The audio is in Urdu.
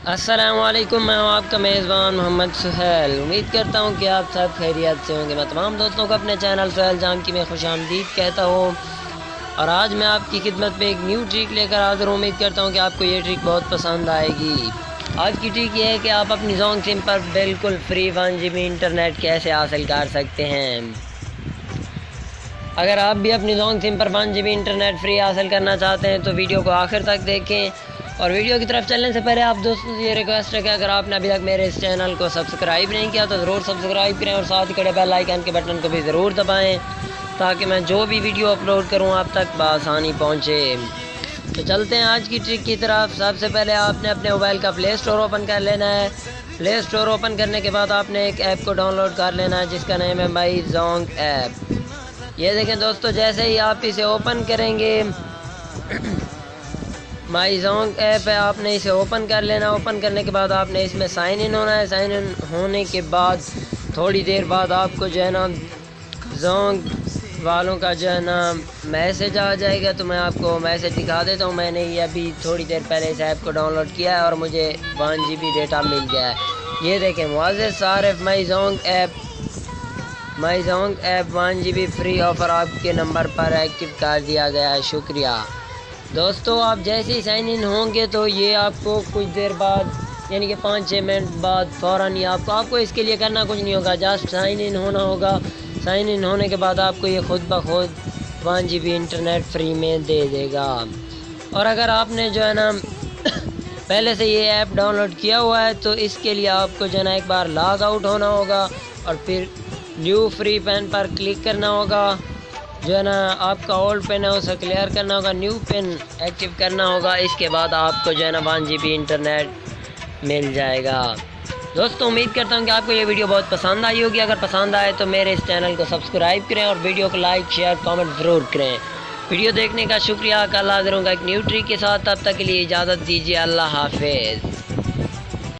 السلام علیکم، میں ہوں آپ کا میزبان محمد سہیل۔ امید کرتا ہوں کہ آپ سب خیریت سے ہوں گے۔ میں تمام دوستوں کو اپنے چینل سہیل جان کی میں خوش آمدید کہتا ہوں، اور آج میں آپ کی خدمت میں ایک نیو ٹرک لے کر حاضر ہوں۔ امید کرتا ہوں کہ آپ کو یہ ٹرک بہت پسند آئے گی۔ آج کی ٹرک یہ ہے کہ آپ اپنی زونگ سم پر بالکل فری 1 GB انٹرنیٹ کیسے حاصل کر سکتے ہیں۔ اگر آپ بھی اپنی زونگ سم پر 1 GB انٹرنیٹ فری حاصل کرنا چاہتے ہیں تو ویڈیو کو آخر تک دیکھیں، اور ویڈیو کی طرف چلنے سے پہلے آپ دوستوں سے یہ ریکویسٹ ہے کہ اگر آپ نے ابھی تک میرے اس چینل کو سبسکرائب نہیں کیا تو ضرور سبسکرائب کریں، اور ساتھ ہی کھڑے بیل آئیکن کے بٹن کو بھی ضرور دبائیں تاکہ میں جو بھی ویڈیو اپلوڈ کروں آپ تک بآسانی پہنچے۔ تو چلتے ہیں آج کی ٹرک کی طرف۔ سب سے پہلے آپ نے اپنے موبائل کا پلے اسٹور اوپن کر لینا ہے۔ پلے اسٹور اوپن کرنے کے بعد آپ نے ایک ایپ کو ڈاؤن لوڈ کر لینا ہے جس کا نام ہے مائی زونگ ایپ۔ یہ دیکھیں دوستو، جیسے ہی آپ اسے اوپن کریں گے، مائی زونگ ایپ ہے، آپ نے اسے اوپن کر لینا۔ اوپن کرنے کے بعد آپ نے اس میں سائن ان ہونا ہے۔ سائن ان ہونے کے بعد تھوڑی دیر بعد آپ کو جو ہے نا زونگ والوں کا جو ہے نا میسج آ جائے گا۔ تو میں آپ کو میسج دکھا دیتا ہوں۔ میں نے یہ ابھی تھوڑی دیر پہلے اس ایپ کو ڈاؤن لوڈ کیا ہے اور مجھے 1 GB ڈیٹا مل گیا ہے۔ یہ دیکھیں، معزز صارف، my Zong app 1 GB free offer آپ کے نمبر پر ایکٹیو کر دیا گیا ہے۔ شکریہ دوستو۔ آپ جیسے ہی سائن ان ہوں گے تو یہ آپ کو کچھ دیر بعد، یعنی کہ 5-6 منٹ بعد فوراً ہی آپ کو اس کے لیے کرنا کچھ نہیں ہوگا، جسٹ سائن ان ہونا ہوگا۔ سائن ان ہونے کے بعد آپ کو یہ خود بخود 1 GB انٹرنیٹ فری میں دے دے گا۔ اور اگر آپ نے جو ہے نا پہلے سے یہ ایپ ڈاؤن لوڈ کیا ہوا ہے تو اس کے لیے آپ کو جو ہے نا ایک بار لاگ آؤٹ ہونا ہوگا اور پھر نیو فری پین پر کلک کرنا ہوگا۔ جو ہے نا آپ کا اولڈ پن ہے اسے کلیئر کرنا ہوگا، نیو پن ایکٹیو کرنا ہوگا۔ اس کے بعد آپ کو جو ہے نا 1 GB انٹرنیٹ مل جائے گا۔ دوستو امید کرتا ہوں کہ آپ کو یہ ویڈیو بہت پسند آئی ہوگی۔ اگر پسند آئے تو میرے اس چینل کو سبسکرائب کریں اور ویڈیو کو لائک، شیئر، کامنٹ ضرور کریں۔ ویڈیو دیکھنے کا شکریہ۔ کل حاضر ہوں گا ایک نیو ٹرک کے ساتھ، تب تک کے لیے اجازت دیجیے۔ اللہ حافظ۔